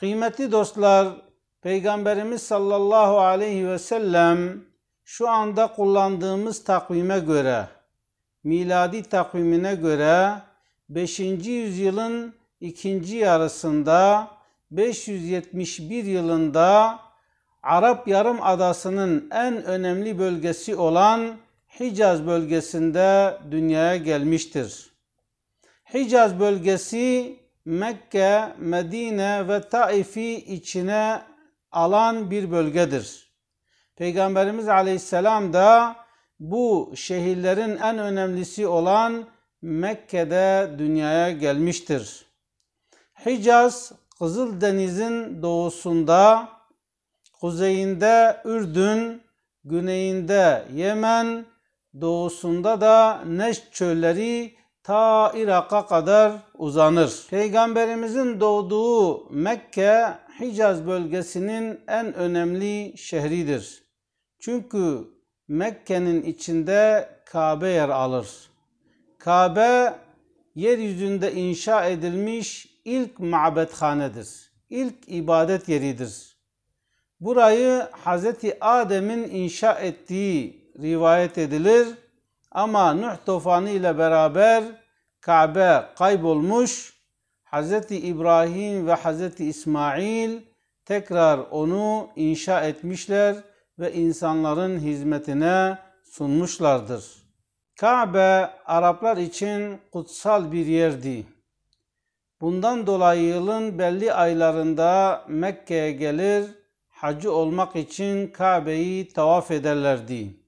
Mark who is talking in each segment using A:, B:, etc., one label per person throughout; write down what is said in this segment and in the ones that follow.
A: Kıymetli dostlar, Peygamberimiz sallallahu aleyhi ve sellem şu anda kullandığımız takvime göre, miladi takvimine göre 5. yüzyılın ikinci yarısında 571 yılında Arap Yarımadası'nın en önemli bölgesi olan Hicaz bölgesinde dünyaya gelmiştir. Hicaz bölgesi Mekke, Medine ve Taif'i içine alan bir bölgedir. Peygamberimiz Aleyhisselam da bu şehirlerin en önemlisi olan Mekke'de dünyaya gelmiştir. Hicaz, Kızıldeniz'in doğusunda, kuzeyinde Ürdün, güneyinde Yemen, doğusunda da Neşt çölleri ta Irak'a kadar uzanır. Peygamberimizin doğduğu Mekke, Hicaz bölgesinin en önemli şehridir. Çünkü Mekke'nin içinde Kabe yer alır. Kabe, yeryüzünde inşa edilmiş ilk mabethanedir. İlk ibadet yeridir. Burayı Hz. Adem'in inşa ettiği rivayet edilir. Ama Nuh tufanı ile beraber Kabe kaybolmuş. Hz. İbrahim ve Hz. İsmail tekrar onu inşa etmişler ve insanların hizmetine sunmuşlardır. Kabe Araplar için kutsal bir yerdi. Bundan dolayı yılın belli aylarında Mekke'ye gelir, hacı olmak için Kabe'yi tavaf ederlerdi.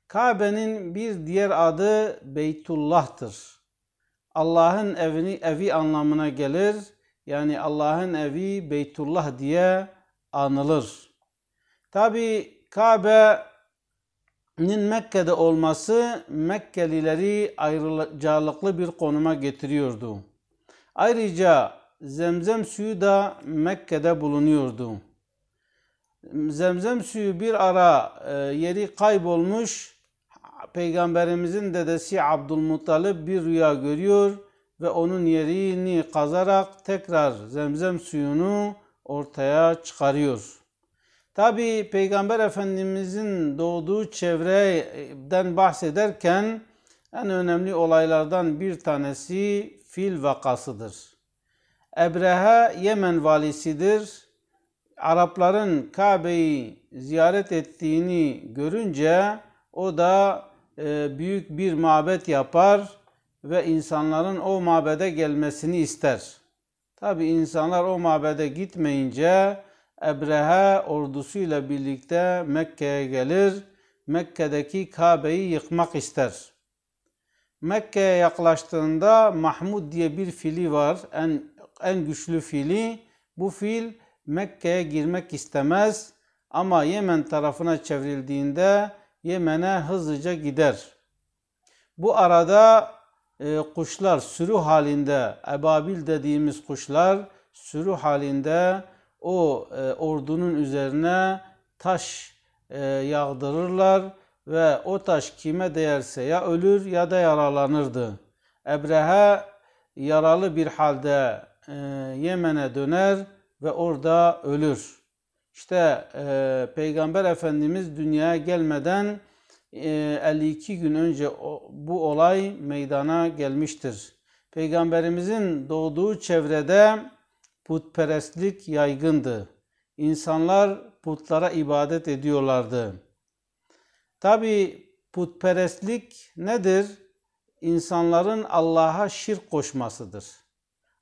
A: Kabe'nin bir diğer adı Beytullah'tır. Allah'ın evi anlamına gelir. Yani Allah'ın evi Beytullah diye anılır. Tabi Kabe'nin Mekke'de olması Mekkelileri ayrıcalıklı bir konuma getiriyordu. Ayrıca Zemzem suyu da Mekke'de bulunuyordu. Zemzem suyu bir ara yeri kaybolmuş. Peygamberimizin dedesi Abdülmuttalip bir rüya görüyor ve onun yerini kazarak tekrar Zemzem suyunu ortaya çıkarıyor. Tabi Peygamber Efendimizin doğduğu çevreden bahsederken en önemli olaylardan bir tanesi fil vakasıdır. Ebrehe Yemen valisidir. Arapların Kabe'yi ziyaret ettiğini görünce o da büyük bir mabet yapar ve insanların o mabede gelmesini ister. Tabi insanlar o mabede gitmeyince Ebrehe ordusuyla birlikte Mekke'ye gelir. Mekke'deki Kabe'yi yıkmak ister. Mekke'ye yaklaştığında Mahmud diye bir fili var. En güçlü fili. Bu fil Mekke'ye girmek istemez ama Yemen tarafına çevrildiğinde Yemen'e hızlıca gider. Bu arada kuşlar sürü halinde, ebabil dediğimiz kuşlar sürü halinde o ordunun üzerine taş yağdırırlar ve o taş kime değerse ya ölür ya da yaralanırdı. Ebrehe yaralı bir halde Yemen'e döner ve orada ölür. İşte Peygamber Efendimiz dünyaya gelmeden 52 gün önce bu olay meydana gelmiştir. Peygamberimizin doğduğu çevrede putperestlik yaygındı. İnsanlar putlara ibadet ediyorlardı. Tabi putperestlik nedir? İnsanların Allah'a şirk koşmasıdır.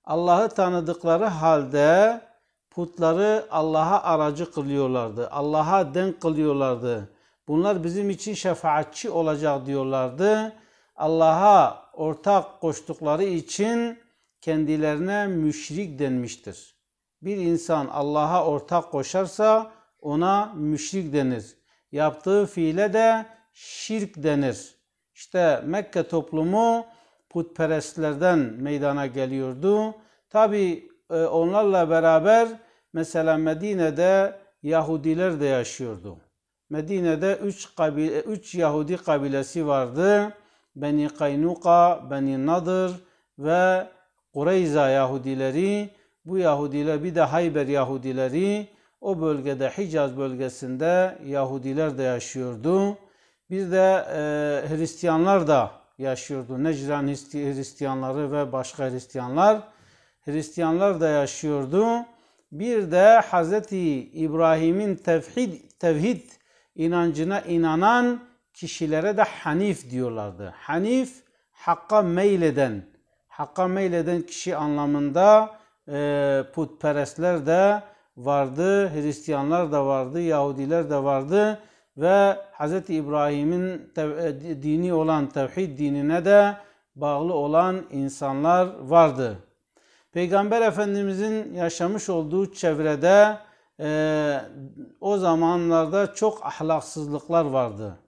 A: Allah'ı tanıdıkları halde putları Allah'a aracı kılıyorlardı. Allah'a denk kılıyorlardı. Bunlar bizim için şefaatçi olacak diyorlardı. Allah'a ortak koştukları için kendilerine müşrik denmiştir. Bir insan Allah'a ortak koşarsa ona müşrik denir. Yaptığı fiile de şirk denir. İşte Mekke toplumu putperestlerden meydana geliyordu. Tabi onlarla beraber mesela Medine'de Yahudiler de yaşıyordu. Medine'de 3 Yahudi kabilesi vardı. Beni Kaynuka, Beni Nadır ve Kureyza Yahudileri. Bu Yahudiler, bir de Hayber Yahudileri, o bölgede, Hicaz bölgesinde Yahudiler de yaşıyordu. Bir de Hristiyanlar da yaşıyordu. Necran Hristiyanları ve başka Hristiyanlar. Hristiyanlar da yaşıyordu. Bir de Hz. İbrahim'in tevhid inancına inanan kişilere de Hanif diyorlardı. Hanif, hakka meyleden kişi anlamında putperestler de vardı, Hristiyanlar da vardı, Yahudiler de vardı ve Hz. İbrahim'in dini olan tevhid dinine de bağlı olan insanlar vardı. Peygamber Efendimizin yaşamış olduğu çevrede o zamanlarda çok ahlaksızlıklar vardı.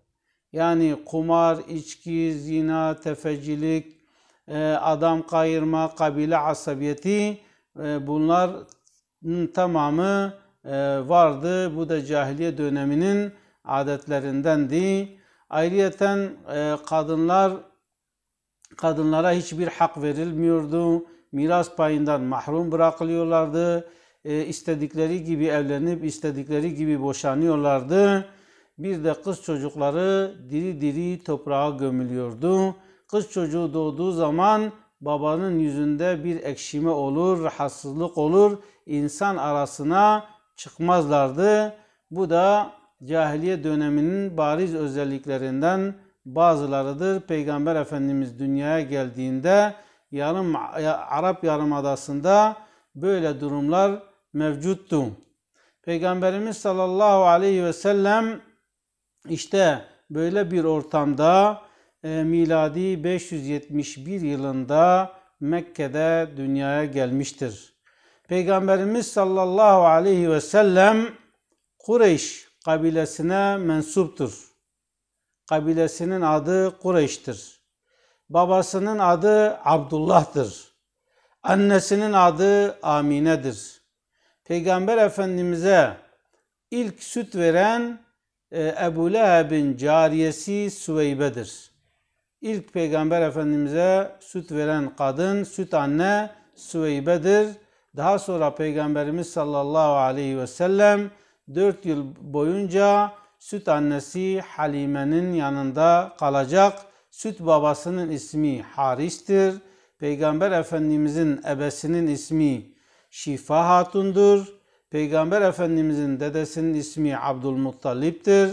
A: Yani kumar, içki, zina, tefecilik, adam kayırma, kabile asabiyeti, bunların tamamı vardı. Bu da cahiliye döneminin adetlerindendi. Ayrıyeten kadınlara hiçbir hak verilmiyordu. Miras payından mahrum bırakılıyorlardı. İstedikleri gibi evlenip istedikleri gibi boşanıyorlardı. Bir de kız çocukları diri diri toprağa gömülüyordu. Kız çocuğu doğduğu zaman babanın yüzünde bir ekşime olur, rahatsızlık olur. İnsan arasına çıkmazlardı. Bu da cahiliye döneminin bariz özelliklerinden bazılarıdır. Peygamber Efendimiz dünyaya geldiğinde Arap Yarımadası'nda böyle durumlar mevcuttu. Peygamberimiz sallallahu aleyhi ve sellem işte böyle bir ortamda miladi 571 yılında Mekke'de dünyaya gelmiştir. Peygamberimiz sallallahu aleyhi ve sellem Kureyş kabilesine mensuptur. Kabilesinin adı Kureyş'tir. Babasının adı Abdullah'tır. Annesinin adı Amine'dir. Peygamber Efendimiz'e ilk süt veren Ebu Leheb'in cariyesi Süveybe'dir. İlk Peygamber Efendimiz'e süt veren kadın, süt anne Süveybe'dir. Daha sonra Peygamberimiz sallallahu aleyhi ve sellem 4 yıl boyunca süt annesi Halime'nin yanında kalacak. Süt babasının ismi Haris'tir. Peygamber Efendimiz'in ebesinin ismi Şifa Hatun'dur. Peygamber Efendimiz'in dedesinin ismi Abdülmuttalip'tir.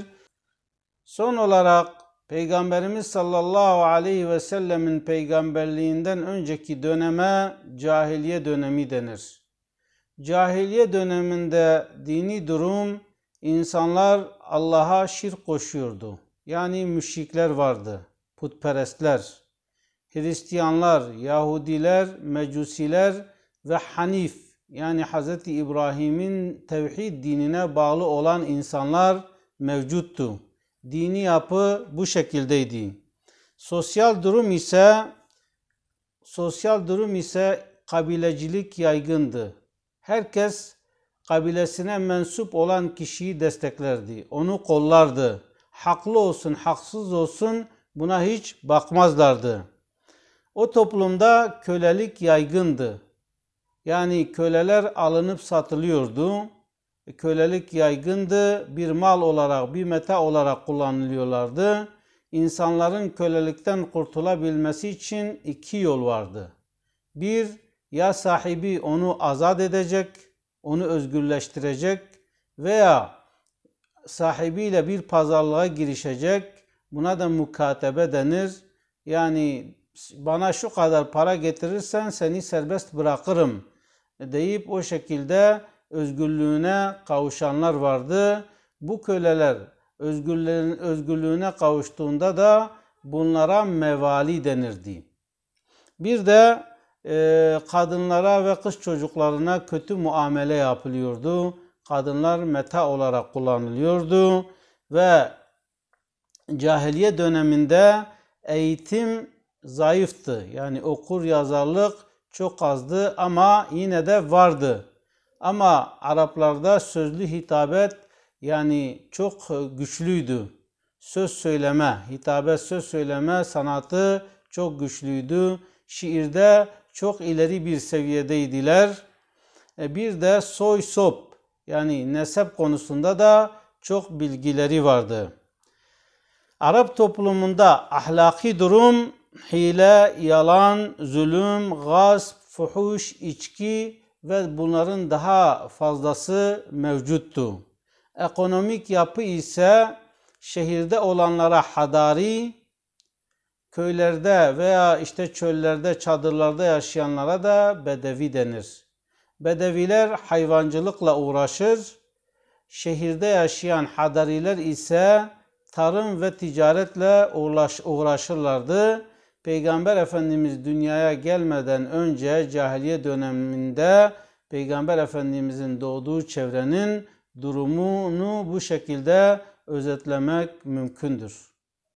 A: Son olarak Peygamberimiz sallallahu aleyhi ve sellemin peygamberliğinden önceki döneme cahiliye dönemi denir. Cahiliye döneminde dini durum, insanlar Allah'a şirk koşuyordu. Yani müşrikler vardı, putperestler, Hristiyanlar, Yahudiler, Mecusiler ve Hanif, yani Hz. İbrahim'in tevhid dinine bağlı olan insanlar mevcuttu. Dini yapı bu şekildeydi. Sosyal durum ise kabilecilik yaygındı. Herkes kabilesine mensup olan kişiyi desteklerdi, onu kollardı. Haklı olsun, haksız olsun buna hiç bakmazlardı. O toplumda kölelik yaygındı. Yani köleler alınıp satılıyordu. Kölelik yaygındı. Bir mal olarak, bir meta olarak kullanılıyorlardı. İnsanların kölelikten kurtulabilmesi için 2 yol vardı. Bir, ya sahibi onu azat edecek, onu özgürleştirecek veya sahibiyle bir pazarlığa girişecek. Buna da mukatebe denir. Yani bana şu kadar para getirirsen seni serbest bırakırım deyip o şekilde özgürlüğüne kavuşanlar vardı. Bu köleler özgürlüğüne kavuştuğunda da bunlara mevali denirdi. Bir de kadınlara ve kız çocuklarına kötü muamele yapılıyordu. Kadınlar meta olarak kullanılıyordu ve cahiliye döneminde eğitim zayıftı. Yani okur yazarlık çok azdı ama yine de vardı. Ama Araplarda sözlü hitabet yani çok güçlüydü. Söz söyleme sanatı çok güçlüydü. Şiirde çok ileri bir seviyedeydiler. Bir de soy sop yani nesep konusunda da çok bilgileri vardı. Arap toplumunda ahlaki durum hile, yalan, zulüm, gasp, fuhuş, içki ve bunların daha fazlası mevcuttu. Ekonomik yapı ise şehirde olanlara hadari, köylerde veya işte çöllerde, çadırlarda yaşayanlara da bedevi denir. Bedeviler hayvancılıkla uğraşır, şehirde yaşayan hadariler ise tarım ve ticaretle uğraşırlardı. Peygamber Efendimiz dünyaya gelmeden önce cahiliye döneminde Peygamber Efendimizin doğduğu çevrenin durumunu bu şekilde özetlemek mümkündür.